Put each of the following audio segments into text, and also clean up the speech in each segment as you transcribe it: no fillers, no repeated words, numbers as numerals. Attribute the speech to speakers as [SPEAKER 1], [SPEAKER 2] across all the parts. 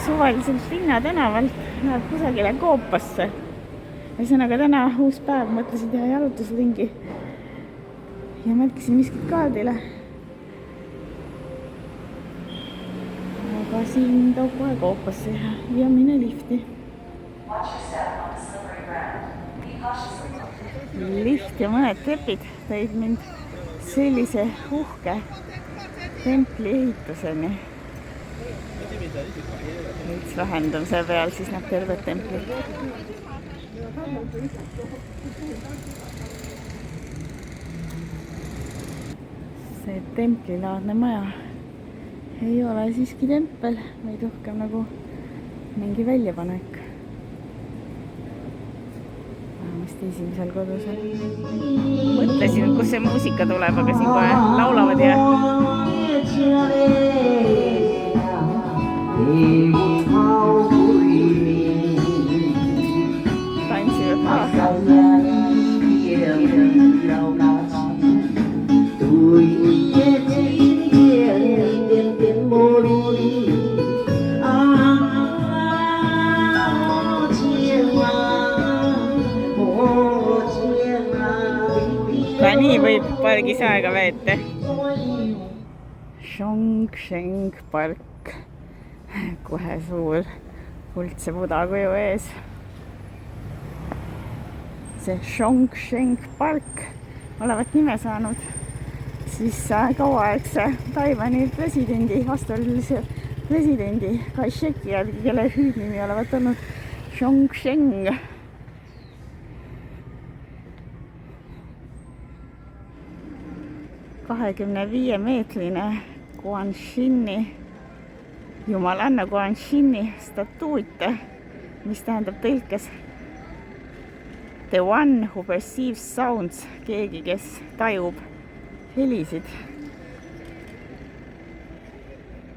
[SPEAKER 1] suvaliselt linnatänavalt läheb kusagile Koopasse. Ühesõnaga täna uus päev, mõtlesin teha jalutusringi ja märkisin miskit kaardile. Aga siin toob kohe Koopasse ja mine lifti. Lift ja mõned trepid tõid mind sellise uhke templi ehituseni. Veits lahendamise peal siis näeb tervet templit. See templilaadne maja ei ole siiski tempel, vaid rohkem nagu mingi väljapanek. Vähemasti esimesel kodusel. Mõtlesin, kus see muusika tuleb, aga siin kohe laulavad ja tantsivad ka. Ka nii võib pargis aega veeta. Chongqing park. Kohe suur kuldse Buda kuju ees. See Chongqing park olevat nime saanud siis kauaaegse Taiwani presidendi, vastuolulise presidendi Kai Sheki järgi, kelle hüüdnimi olevat olnud Chongqing. ...25-meetrine Guanxini, jumalanna Guanxini statuut, mis tähendab tõlkes The one who perceives sounds, keegi, kes tajub helisid.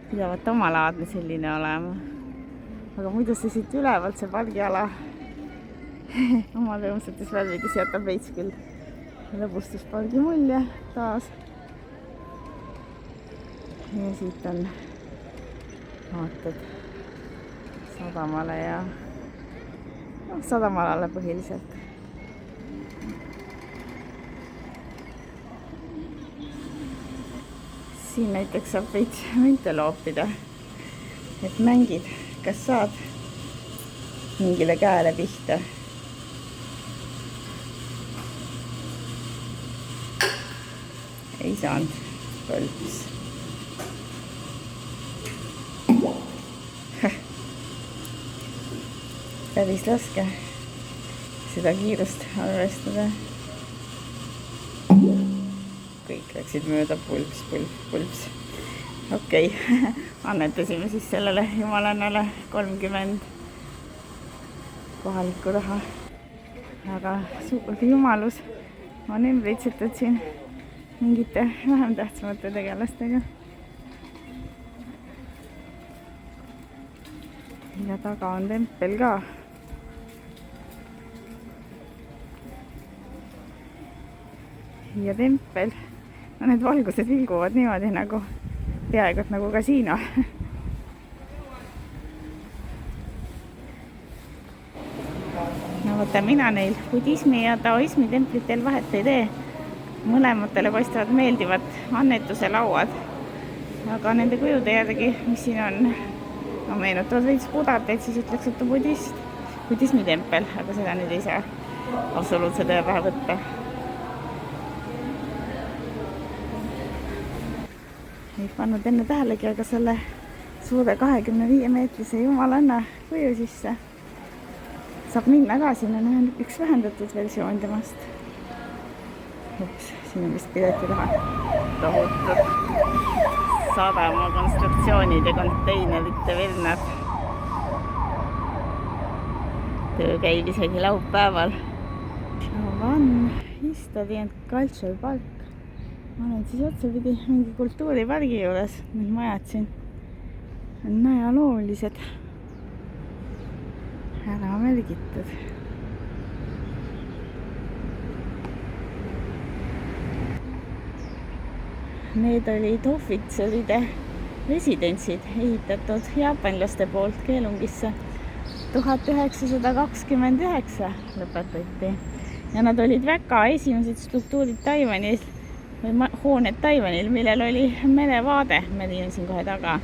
[SPEAKER 1] Pidavat omalaadne selline olema. Aga muidu see siit ülevalt, see pargiala oma rõõmsates värvides jätab veits küll lõbustuspargi mulje taas. Ja siit on vaated sadamale ja sadamalale põhiliselt. Siin näiteks saab veits münte loopida, et mängid, kas saad mingile käele pihta. Ei saanud, põlps. Päris laske seda kiirust arvestada. Kõik läksid mööda pulps. Okei, annetasime siis sellele jumalannale 30 kohalikku raha. Aga suur jumalus on ümbritsetud siin mingite vähem tähtsamate tegelastega. Ja taga on tempel ka. Ja tempel, no need valgused vilguvad niimoodi nagu peaaegu nagu kasiino. No võtta, mina neil budismi ja taoismi templitel vahet ei tee. Mõlematele paistavad meeldivad annetuse lauad. Aga nende kujude järgi, mis siin on, no meenutavad veits Budat, et siis ütleks, et on budismi tempel, aga seda nüüd ei saa absoluutse tõe pähe võtta. Ei pannud enne tähelegi, aga selle suure 25-meetrise jumalanna kuju sisse saab minna ka, siin on üks vähendatud versioon temast. Ups, siin on vist pileti taha tohutud sadama konstruktsioonid ja konteinerite virnad. Töö käib isegi laupäeval. Chavan History and Culture Park. Ma olen siis otsapidi mingi kultuuripargi juures. Need majad siin on ajaloolised. Ära märgitud. Need olid ohvitseride residentsid ehitatud jaapanlaste poolt Keelungisse 1929 lõpetati ja nad olid väga esimesed struktuurid Taiwanil või hooned Taiwanil, millel oli merevaade. Me olime siin kohe taga.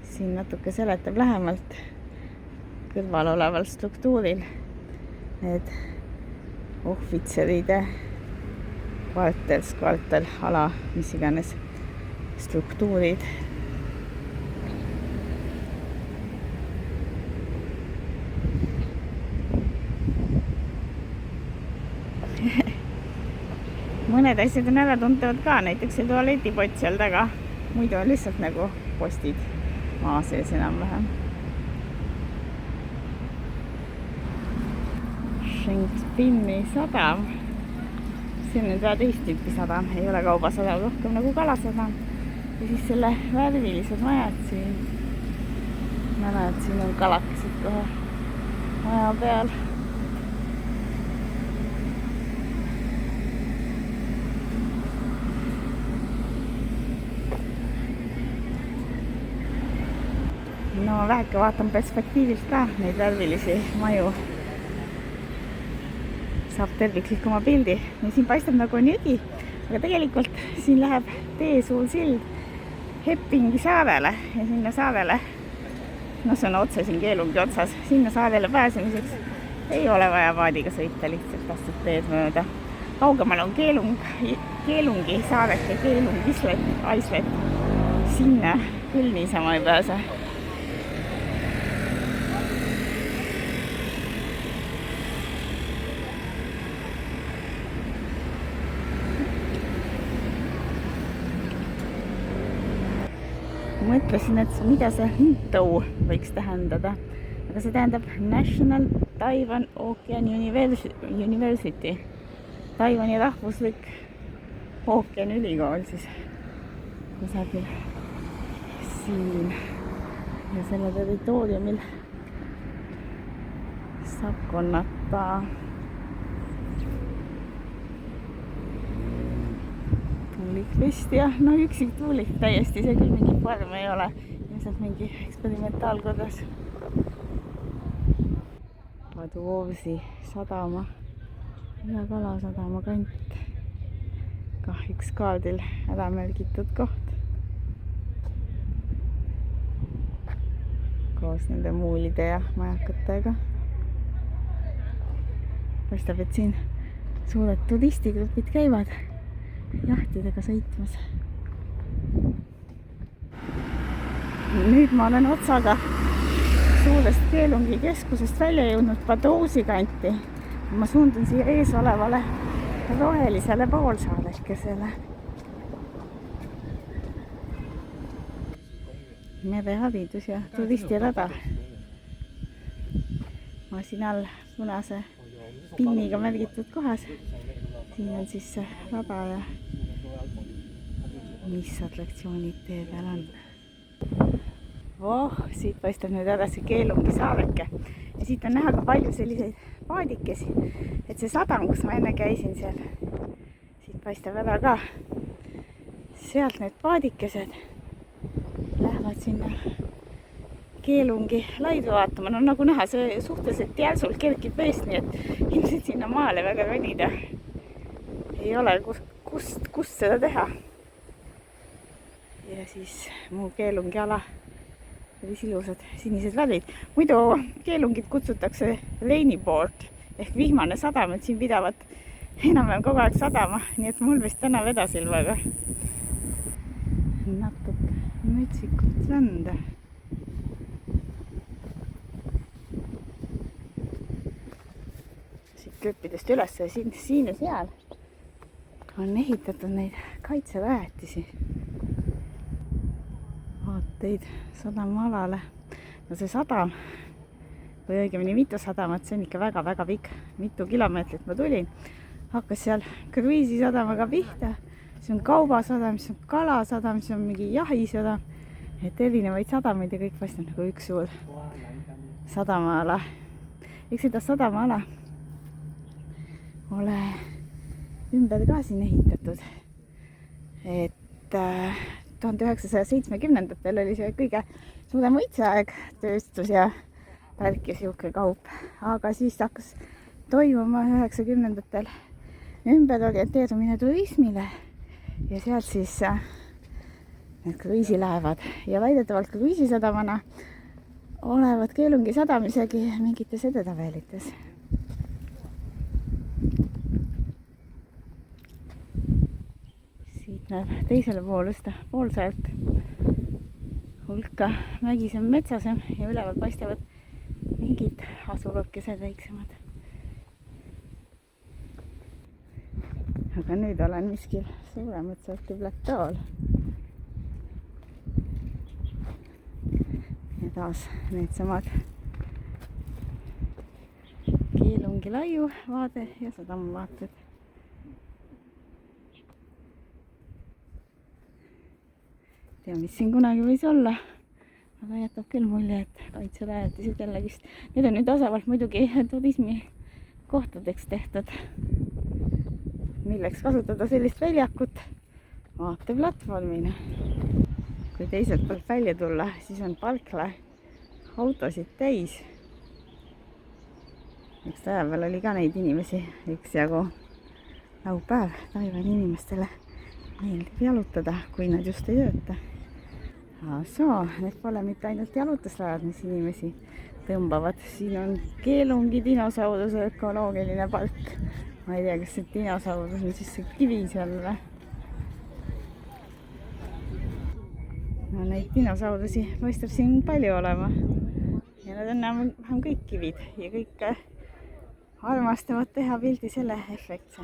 [SPEAKER 1] Siin natuke seletab lähemalt kõrval oleval struktuuril need ohvitseride kvartal, ala, mis iganes struktuurid. Mõned asjad on ära tuntavad ka, näiteks see tualetipott seal taga. Muidu on lihtsalt nagu postid maa sees enam-vähem. Shengpinni sadam. See on nüüd väga teist tüüpi sadam. Ei ole kaubasadam, rohkem nagu kalasadam. Ja siis selle värvilised majad siin. Ma näen, et siin on kalakesed kohe maja peal. No väheke vaatan perspektiivist ka neid värvilisi maju. Saab terviklikuma pildi. Ja siin paistab nagu on jõgi, aga tegelikult siin läheb tee suur sild Heppingi saarele ja sinna saarele, no see on otse siin Keelungi otsas, sinna saarele pääsemiseks ei ole vaja paadiga sõita, lihtsalt astud teed mööda. Kaugemal on Keelungi saarek ja Keelungi islet. Sinna küll niisama ei pääse. Mõtlesin, et mida see Hintou võiks tähendada, aga see tähendab National Taiwan Ocean University, Taiwani rahvuslik ookeaniülikool siis kusagil siin ja selle territooriumil saab konnata tuulikvist ja no üksik tuulik täiesti, see küll mingi farm ei ole, ilmselt mingi eksperimentaalkorras. Paduovsi sadama ja kalasadama kant, kahjuks kaardil ära märgitud koht koos nende muulide ja majakatega. Paistab, et siin suured turistigrupid käivad jahtidega sõitmas. Nüüd ma olen otsaga suurest Keelungi keskusest välja jõudnud Padousi kanti. Ma suundun siia ees olevale rohelisele poolsaadekesele. Mereharidus ja turistirada. Ma siin all punase pinniga märgitud kohas. Siin on siis see rada ja mis atraktsioonid tee peal on. Siit paistab nüüd edasi Keelungi saareke ja siit on näha ka palju selliseid paadikesi, et see sadam, kus ma enne käisin seal, siit paistab ära ka. Sealt need paadikesed lähevad sinna Keelungi laidu vaatama. No nagu näha, see suhteliselt järsult kerkib veest, nii et ilmselt sinna maale väga ronida ei ole kust seda teha. Ja siis muu Keelungi ala päris ilusad sinised värvid. Muidu Keelungit kutsutakse rainboard ehk vihmane sadam, et siin pidavat enam-vähem kogu aeg sadama, nii et mul vist täna vedas ilmaga. Natuke mütsikut rända. Siit klõppidest üles ja siin ja seal on ehitatud neid kaitserajatisi. Vaateid sadamaalale. No see sadam, või õigemini mitu sadamat, see on ikka väga-väga pikk. Mitu kilomeetrit ma tulin. Hakkas seal kruiisisadamaga pihta. See on kaubasadam, see on kalasadam, see on mingi jahisadam. Et erinevaid sadamaid ja kõik paistab nagu üks suur sadamaala. Eks seda sadamaala ole ümber ka siin ehitatud. Et 1970-ndatel oli see kõige suurem võitseaeg, tööstus ja värk ja sihuke kaup. Aga siis hakkas toimuma 90-ndatel ümberorienteerumine turismile ja sealt siis need kruiisilaevad ja väidetavalt kruiisisadamana olevat Keelungi sadam isegi mingites edetabelites. Siit näeb teisele poole seda poolsaart hulka mägisem, metsasem ja üleval paistavad mingid asulakesed väiksemad. Aga nüüd olen miskil suuremat sorti platool. Ja taas needsamad Keelungi laiu vaade ja sadama vaated. Tea, mis siin kunagi võis olla, aga jätab küll mulje, et kaitserajatised jällegist. Need on nüüd osavalt muidugi turismi kohtadeks tehtud. Milleks kasutada sellist väljakut vaateplatvormina. Kui teiselt poolt välja tulla, siis on parkla autosid täis. Üks päeval oli ka neid inimesi üksjagu. Laupäev Taiwani inimestele meeldib jalutada, kui nad just ei tööta. Soo, need pole mitte ainult jalutusrajad, mis inimesi tõmbavad. Siin on Keelungi dinosauruse ökoloogiline park. Ma ei tea, kas see dinosaurus on siis see kivi seal või? No neid dinosaurusi paistab siin palju olema. Ja nad on enam kõik kivid ja kõik armastavad teha pildi selle efektse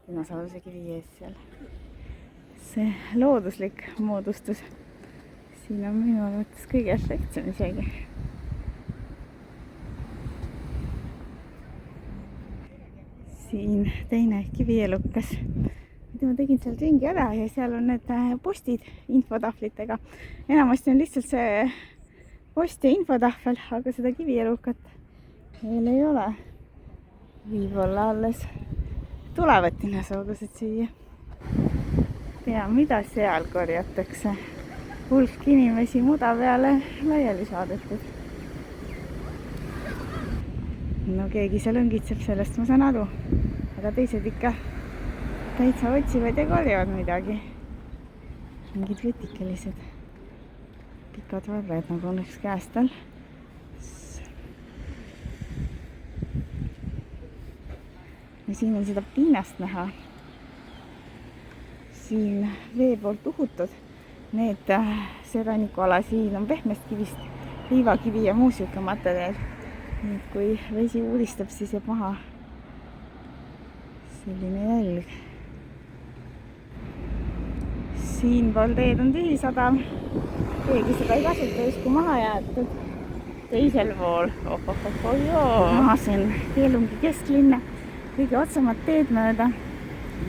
[SPEAKER 1] dinosauruse kivi ees seal. See looduslik moodustus siin on minu arvates kõige efektsem isegi. Siin teine kivielukas. Ma tegin seal ringi ära ja seal on need postid infotahvlitega. Enamasti on lihtsalt see post ja infotahvel, aga seda kivielukat veel ei ole. Võib-olla alles tulevad dinosaurused siia. Tea, mida seal korjatakse. Hulk inimesi muda peale laiali saadetud. No keegi seal õngitseb, sellest ma saan aru. Aga teised ikka täitsa otsivad ja korjavad midagi. Mingid vetikelised pikad varred, nagu on üks käestel. Ja siin on seda piinast näha. Siin vee poolt uhutud. Need see rannikuala siin on pehmest kivist, liivakivi ja muu siuke materjal. Nüüd, kui vesi uudistab, siis jääb maha selline jälg. Siin pool teed on tühisadam. Keegi seda ei kasuta, justkui maha jäetud. Teisel pool, see on Keelungi kesklinna kõige otsamad teed mööda,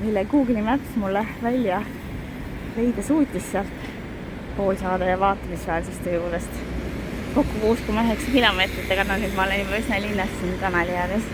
[SPEAKER 1] mille Google'i Maps mulle välja leida suutis sealt poolsaare ja vaatamisväärsuste juurest. Kokku 6,9 kilomeetrit, aga nüüd ma olen juba üsna linnas siin kanali ääres.